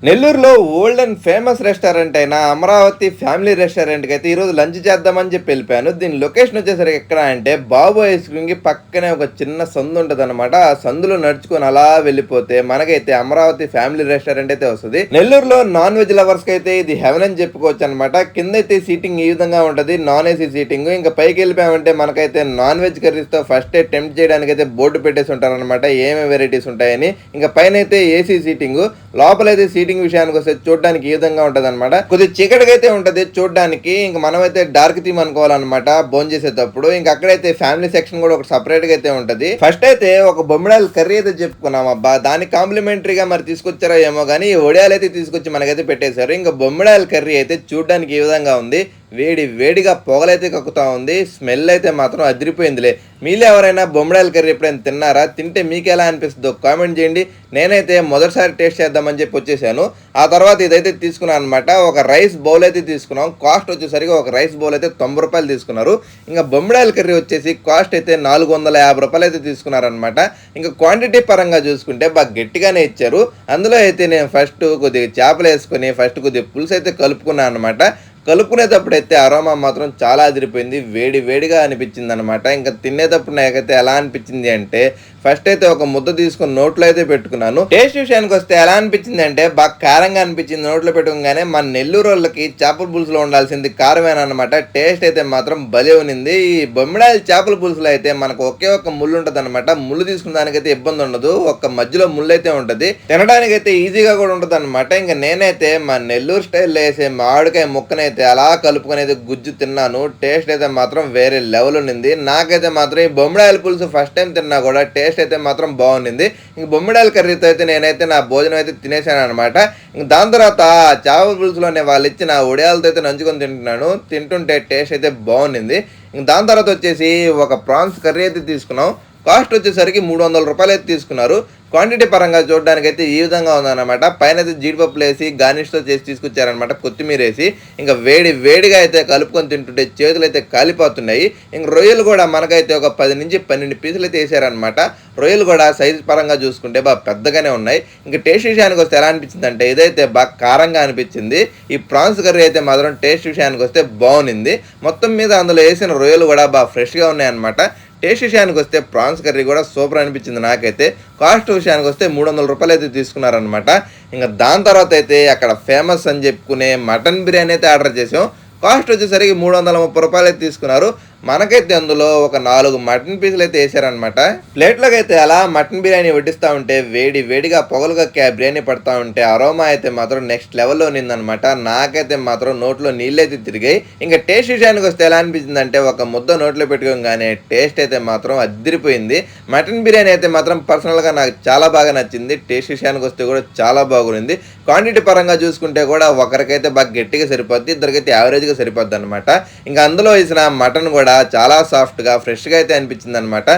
నెల్లూరులో old and famous restaurant అయిన Amaravati family రెస్టారెంట్కి అయితే ఈరోజు లంచ్ చేద్దామని చెప్పి వెళ్ళిపోయాను. దీని లొకేషన్ వచ్చేసరికి ఎక్కడ అంటే బాబు ఐస్ క్రీమ్కి పక్కనే ఒక చిన్న సందు ఉంటుంది అనమాట. ఆ సందులో నడుచుకొని అలా వెళ్ళిపోతే మనకైతే అమరావతి ఫ్యామిలీ రెస్టారెంట్ అయితే వస్తుంది. నెల్లూరులో నాన్ వెజ్ లవర్స్ కి అయితే ఇది హెవెన్ అని చెప్పుకోవచ్చు అనమాట. కింద అయితే సీటింగ్ ఈ విధంగా ఉంటుంది, నాన్ ఏసీ సీటింగ్. ఇంకా పైకి వెళ్ళిపోయామంటే మనకైతే నాన్ వెజ్ కర్రీస్ తో ఫస్ట్ టెంప్ట్ చేయడానికి అయితే బోర్డు పెట్టేసి ఉంటారు అనమాట, ఏమేమి వెరైటీస్ ఉంటాయని. ఇంకా పైన అయితే ఏసీ సీటింగ్, లోపలైతే సీటింగ్ విషయానికి వస్తే చూడడానికి ఈ విధంగా ఉంటది అనమాట. కొద్దిగా చీకటిగా అయితే ఉంటది చూడడానికి. ఇంకా మనమైతే డార్క్ థీమ్ అనుకోవాలన్నమాట భోజనం చేసేటప్పుడు. ఇంకా అక్కడైతే ఫ్యామిలీ సెక్షన్ కూడా ఒక సపరేట్ గా అయితే ఉంటది. ఫస్ట్ అయితే ఒక బొమ్మిడాయల కర్రీ అయితే చెప్పుకున్నాం అబ్బా, దానికి కాంప్లిమెంటరీగా మరి తీసుకొచ్చారో ఏమో కానీ ఒడియాలు అయితే తీసుకొచ్చి మనకైతే పెట్టేశారు. ఇంకా బొమ్మిడాయల కర్రీ అయితే చూడడానికి ఈ విధంగా ఉంది. వేడి వేడిగా పొగలైతే కక్కుతా ఉంది. స్మెల్ అయితే మాత్రం అదిరిపోయిందిలే. మీలో ఎవరైనా బొమ్మడాయల కర్రీ ఎప్పుడైనా తిన్నారా? తింటే మీకు ఎలా అనిపిస్తుందో కామెంట్ చేయండి. నేనైతే మొదటిసారి టేస్ట్ చేద్దామని చెప్పి వచ్చేసాను. ఆ తర్వాత ఇదైతే తీసుకున్నాను అనమాట. ఒక రైస్ బౌల్ అయితే తీసుకున్నాం. కాస్ట్ వచ్చేసరికి ఒక రైస్ బౌల్ అయితే 90 రూపాయలు తీసుకున్నారు. ఇంకా బొమ్మడాయల కర్రీ వచ్చేసి కాస్ట్ అయితే 450 రూపాయలు అయితే తీసుకున్నారనమాట. ఇంకా క్వాంటిటీ పరంగా చూసుకుంటే బాగా గట్టిగానే ఇచ్చారు. అందులో అయితే నేను ఫస్ట్ కొద్దిగా చేపలు వేసుకొని ఫస్ట్ కొద్దిగా పులుసు అయితే కలుపుకున్నాను అనమాట. కలుపుకునేటప్పుడు అయితే అరోమా మాత్రం చాలా అదిరిపోయింది. వేడి వేడిగా అనిపించింది అనమాట. ఇంకా తినేటప్పుడు నాకైతే ఎలా అనిపించింది అంటే ఫస్ట్ అయితే ఒక ముద్ద తీసుకుని నోట్లో అయితే పెట్టుకున్నాను. టేస్ట్ విషయానికి వస్తే ఎలా అనిపించింది అంటే బాగా కారంగా అనిపించింది. నోట్లో పెట్టుకోగానే మన నెల్లూరు వాళ్ళకి చేపల పులుసులో ఉండాల్సింది కారమేనమాట. టేస్ట్ అయితే మాత్రం భలే ఉన్నింది. ఈ బొమ్మిడాయల చేపల పులుసులో అయితే మనకు ఒకే ఒక ముళ్ళు ఉంటుంది అనమాట. ముళ్ళు తీసుకున్న దానికైతే ఇబ్బంది ఉండదు, ఒక మధ్యలో ముళ్ళు అయితే ఉంటుంది. తినడానికి అయితే ఈజీగా కూడా ఉంటుంది అనమాట. ఇంకా నేనైతే మా నెల్లూరు స్టైల్లో వేసే మామిడికాయ ముక్కనైతే అలా కలుపుకొని అయితే గుజ్జు తిన్నాను. టేస్ట్ అయితే మాత్రం వేరే లెవెల్ ఉన్నింది. నాకైతే మాత్రం ఈ బొమ్మిడాయల పులుసు ఫస్ట్ టైం తిన్నా కూడా టేస్ట్ అయితే మాత్రం బాగుంది. ఇంక బొమ్మిడాయల కర్రీతో అయితే నేనైతే నా భోజనం అయితే తినేసాను అనమాట. ఇంక దాని తర్వాత చేపల పులుసులోనే వాళ్ళు ఇచ్చిన ఒడియాలతో అయితే నంచుకొని తింటున్నాను. తింటుంటే టేస్ట్ అయితే బాగుంది. ఇంక దాని తర్వాత వచ్చేసి ఒక ప్రాన్స్ కర్రీ అయితే తీసుకున్నాం. కాస్ట్ వచ్చేసరికి 300 రూపాయలు అయితే తీసుకున్నారు. క్వాంటిటీ పరంగా చూడడానికి అయితే ఈ విధంగా ఉందన్నమాట. పైన అయితే జీడిపప్పులు వేసి గార్నిష్తో చేసి తీసుకొచ్చారనమాట, కొత్తిమీర వేసి. ఇంకా వేడి వేడిగా అయితే కలుపుకొని తింటుంటే చేతులు అయితే కాలిపోతున్నాయి. ఇంక రొయ్యలు కూడా మనకైతే ఒక 10 నుంచి 12 పీసులు అయితే వేసారనమాట. రొయ్యలు కూడా సైజు పరంగా చూసుకుంటే బాగా పెద్దగానే ఉన్నాయి. ఇంకా టేస్ట్ విషయానికి వస్తే ఎలా అనిపించింది అంటే ఇదైతే బాగా కారంగా అనిపించింది. ఈ ప్రాన్స్ కర్రీ అయితే మాత్రం టేస్ట్ విషయానికి వస్తే బాగుంది. మొత్తం మీద అందులో వేసిన రొయ్యలు కూడా బాగా ఫ్రెష్గా ఉన్నాయన్నమాట. టేస్ట్ విషయానికి వస్తే ప్రాన్స్ కర్రీ కూడా సూపర్ అనిపించింది నాకైతే. కాస్ట్ విషయానికి వస్తే 300 రూపాయలు అయితే తీసుకున్నారనమాట. ఇంకా దాని తర్వాత అయితే అక్కడ ఫేమస్ అని చెప్పుకునే మటన్ బిర్యానీ అయితే ఆర్డర్ చేసాం. కాస్ట్ వచ్చేసరికి 330 రూపాయలు అయితే తీసుకున్నారు. మనకైతే అందులో ఒక 4 మటన్ పీసులు అయితే వేసారనమాట. ప్లేట్లోకి అయితే అలా మటన్ బిర్యానీ వడ్డిస్తూ ఉంటే వేడి వేడిగా పొగలుగా బిర్యానీ పడుతూ ఉంటే అరోమా అయితే మాత్రం నెక్స్ట్ లెవెల్లో ఉన్నిందనమాట. నాకైతే మాత్రం నోట్లో నీళ్ళు అయితే తిరిగాయి. ఇంకా టేస్ట్ విషయానికి వస్తే ఎలా అనిపించింది అంటే ఒక ముద్ద నోట్లో పెట్టుకోగానే టేస్ట్ అయితే మాత్రం అదిరిపోయింది. మటన్ బిర్యానీ అయితే మాత్రం పర్సనల్గా నాకు చాలా బాగా నచ్చింది. టేస్ట్ విషయానికి వస్తే కూడా చాలా బాగుంది. క్వాంటిటీ పరంగా చూసుకుంటే కూడా ఒకరికైతే బాగా గట్టిగా సరిపోద్ది, ఇద్దరికైతే యావరేజ్గా సరిపోద్ది అనమాట. ఇంకా అందులో వేసిన మటన్ కూడా చాలా సాఫ్ట్గా ఫ్రెష్గా అయితే అనిపించింది అనమాట.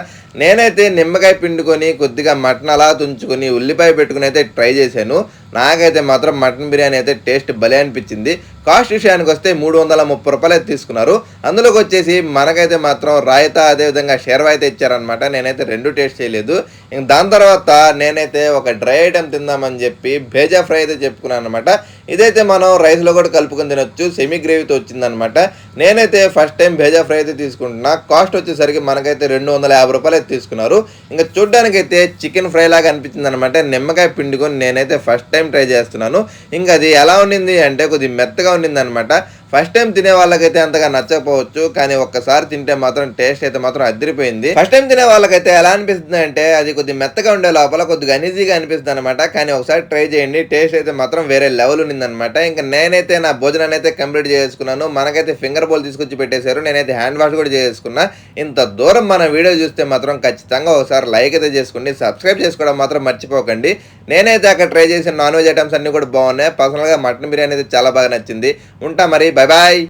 నేనైతే నిమ్మకాయ పిండుకొని కొద్దిగా మటన్ అలా తుంచుకొని ఉల్లిపాయ పెట్టుకుని అయితే ట్రై చేశాను. నాకైతే మాత్రం మటన్ బిర్యానీ అయితే టేస్ట్ భలే అనిపించింది. కాస్ట్ విషయానికి వస్తే 330 రూపాయలు అయితే తీసుకున్నారు. అందులోకి వచ్చేసి మనకైతే మాత్రం రాయితా అదేవిధంగా షేర్వా అయితే ఇచ్చారనమాట. నేనైతే 2 టేస్ట్ చేయలేదు. ఇంక దాని తర్వాత నేనైతే ఒక డ్రై ఐటెం తిందామని చెప్పి భేజా ఫ్రై అయితే చెప్పుకున్నాను అనమాట. ఇదైతే మనం రైస్లో కూడా కలుపుకొని తినొచ్చు, సెమీ గ్రేవీతో వచ్చిందనమాట. నేనైతే ఫస్ట్ టైం భేజా ఫ్రై అయితే తీసుకుంటున్నా. కాస్ట్ వచ్చేసరికి మనకైతే 250 రూపాయలు అయితే తీసుకున్నారు. ఇంకా చూడ్డానికి అయితే చికెన్ ఫ్రై లాగా అనిపించింది అనమాట. నిమ్మకాయ పిండుకొని నేనైతే ఫస్ట్ టైం ట్రై చేస్తున్నాను. ఇంకా అది ఎలా ఉండింది అంటే కొద్దిగా మెత్తగా ఉండింది అనమాట. ఫస్ట్ టైం తినే వాళ్ళకైతే అంతగా నచ్చకపోవచ్చు, కానీ ఒక్కసారి తింటే మాత్రం టేస్ట్ అయితే మాత్రం అదిరిపోయింది. ఫస్ట్ టైం తినే వాళ్ళకైతే ఎలా అనిపిస్తుంది అంటే అది కొద్దిగా మెత్తగా ఉండే లోపల కొద్దిగా అనీజీగా అనిపిస్తుంది అనమాట. కానీ ఒకసారి ట్రై చేయండి, టేస్ట్ అయితే మాత్రం వేరే లెవెల్ ఉన్నిందనమాట. ఇంకా నేనైతే నా భోజనాన్ని అయితే కంప్లీట్ చేసుకున్నాను. మనకైతే ఫింగర్ బౌల్ తీసుకొచ్చి పెట్టేశారు. నేనైతే హ్యాండ్ వాష్ కూడా చేసుకున్నా. ఇంత దూరం మన వీడియో చూస్తే మాత్రం ఖచ్చితంగా ఒకసారి లైక్ అయితే చేసుకోండి, సబ్స్క్రైబ్ చేసుకోవడం మాత్రం మర్చిపోకండి. నేనైతే అక్కడ ట్రై చేసిన నాన్ వెజ్ ఐటమ్స్ అన్ని కూడా బాగున్నాయి. పర్సనల్గా మటన్ బిర్యానీ అయితే చాలా బాగా నచ్చింది. ఉంటా మరి, బై బాయ్.